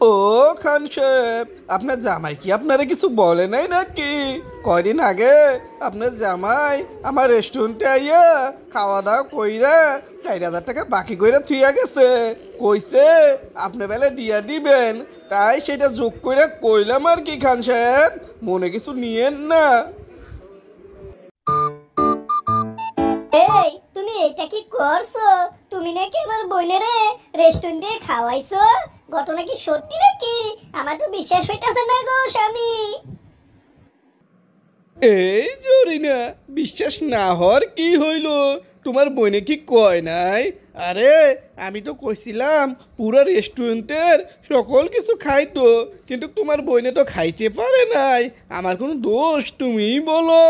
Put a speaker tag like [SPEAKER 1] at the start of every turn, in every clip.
[SPEAKER 1] ও খান সাহেব, আপনার জামাই কি আপনারা কিছু বলে নাই নাকি? কয়দিন আগে আপনার জামাই আমার রেস্টুরেন্টে আইয়া খাওয়া দাওয়া কইরা 4,000 টাকা বাকি কইরা থুইয়া গেছে। কইছে আপনি বেলা দিয়া দিবেন, তাই সেটা যোগ কইরা কইলাম আর কি খান সাহেব, মনে কিছু নিয়েন না।
[SPEAKER 2] এই তুমি এটা কি করছো? তুমি নাকি আমার বোনেরে রেস্টুরেন্টে খাওয়াইছো? ঘটনা কি সত্যি নাকি? আমার তো বিশ্বাস হইতাছে না গো স্বামী।
[SPEAKER 1] এই জরিনা, বিশ্বাস না হওয়ার কি হইল? তোমার বইনে কি কয় নাই? আরে আমি তো কইছিলাম পুরো রেস্টুরেন্টের সকল কিছু খাইতো, কিন্তু তোমার বইনে তো খাইতে পারে নাই। আমার কোনো দোষ তুমি বলো।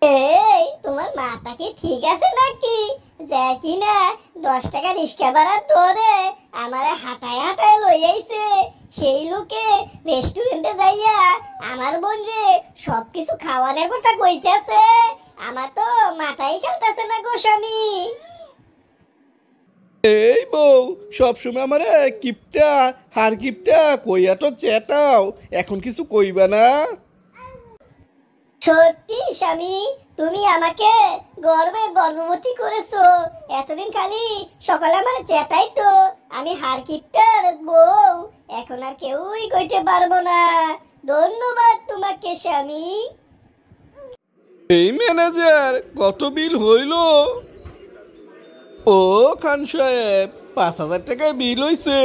[SPEAKER 2] এই তোমার মাথা কি ঠিক আছে নাকি? যে কিনা 10 টাকা রিক্সা ভাড়া ধরে আমারে হাঁটায় হাঁটায় লই আইছে, সেই লোকে রেস্টুরেন্টে যাইয়া আমার বোন রে সবকিছু খাওয়ানোর কথা কইতাছে। আমার তো মাথায় খেলতেছে না গো স্বামী।
[SPEAKER 1] এই বউ, সবসময় আমার কিপটা হার কিপটা কইয়া তো চেটাও, এখন কিছু কইবা না?
[SPEAKER 2] সত্যি স্বামী, তুমি আমাকে গর্ভবতী করেছো। এতদিন খালি সকালে আমার চেতাইতো আমি হারকিপ্টার বউ, এখন আর কেউই কইতে পারবো না। ধন্যবাদ তোমাকে স্বামী।
[SPEAKER 1] এই ম্যানেজার, কত বিল হইল? ও খান সাহেব, 5,000 টাকা বিল হইছে।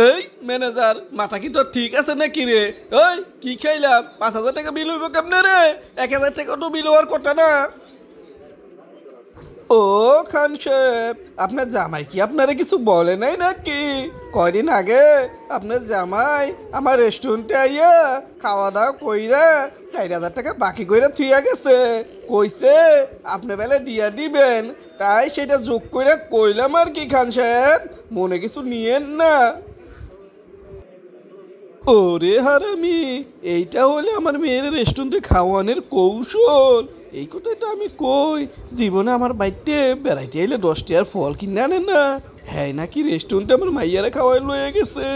[SPEAKER 1] এই ম্যানেজার, মাথা কি তোর ঠিক আছে নাকি রে? ওই কি খাইলাম, 5,000 টাকা বিল হইব কেমনে রে? 1,000 টাকা তো বিল হওয়ার কথা না। ও খান সাহেব, আপনার জামাই কি আপনারা কিছু বলে নাই নাকি? কয়দিন আগে আপনার জামাই আমার রেস্টুরেন্টে আইয়া খাওয়া দাওয়া কইরা 4,000 টাকা বাকি কইরা থুইয়া গেছে। কইছে আপনি বেলা দিয়া দিবেন, তাই সেটা যোগ কইরা কইলাম আর কি খান সাহেব, মনে কিছু নিয়েন না। ওরে হারামি, এইটা হলে আমার মেয়ের রেস্টুরেন্টে খাওয়ানোর কৌশল। এই কথাই তো আমি কই, জীবনে আমার বাড়িতে বেড়াইতে এলে 10 টাকার ফল কিনে আনে না, হ্যাঁ নাকি রেস্টুরেন্টে আমার মাইয়ারা খাওয়াই লয়ে গেছে।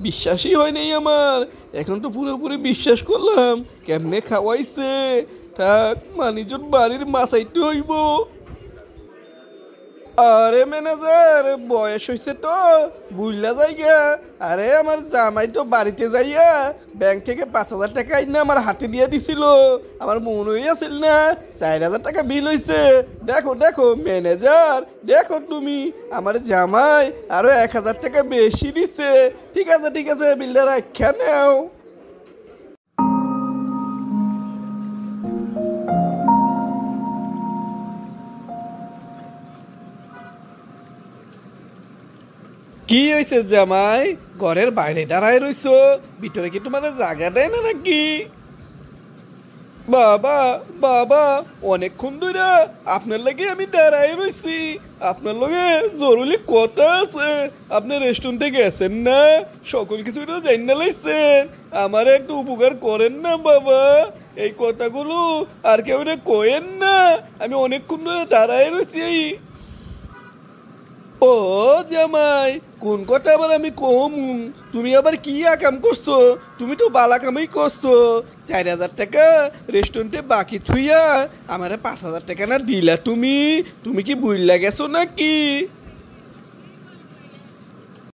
[SPEAKER 1] বিশ্বাসই হয় নাই আমার, এখন তো পুরোপুরি বিশ্বাস করলাম। কেমনে খাওয়াইছে, থাক মানুষজন বাড়ির মাছাইতে হইব। আরে ম্যানেজার, বয়স হয়েছে তো, বুঝলা যাইগা। আরে আমার জামাই তো বাড়িতে যাইয়া ব্যাংক থেকে 5,000 টাকা না আমার হাতে দিয়ে দিছিল। আমার মনেই আছিল না 4,000 টাকা বিল হয়েছে। দেখো দেখো ম্যানেজার, দেখো তুমি, আমার জামাই আরো 1,000 টাকা বেশি দিছে। ঠিক আছে ঠিক আছে, বিলটা রাখা নাও। কি হয়েছে জামাই, ঘরের বাইরে দাঁড়ায় রইছো? ভিতরে কি তোমার জায়গা দেয় না নাকি? বাবা বাবা, অনেকক্ষণ ধরে আপনার লাগে আমি দাঁড়াই রইছি। আপনার লগে জরুরি কথা আছে। আপনি রেস্টুরেন্টে গেছেন না, সকল কিছু তো জানা লাইছেন। আমার একটু উপকার করেন না বাবা, এই কথাগুলো আর কেউ কয়েন না। আমি অনেকক্ষণ ধরে দাঁড়াই রইছি। ও জামাই, কোন কথা আবার আমি কম? তুমি আবার কি আকাম করছো? তুমি তো বালা কামই করছো। 4,000 টাকা রেস্টুরেন্টে বাকি থুইয়া আমারে 5,000 টাকা না দিলা তুমি? তুমি কি বুইল্লা গেছো নাকি?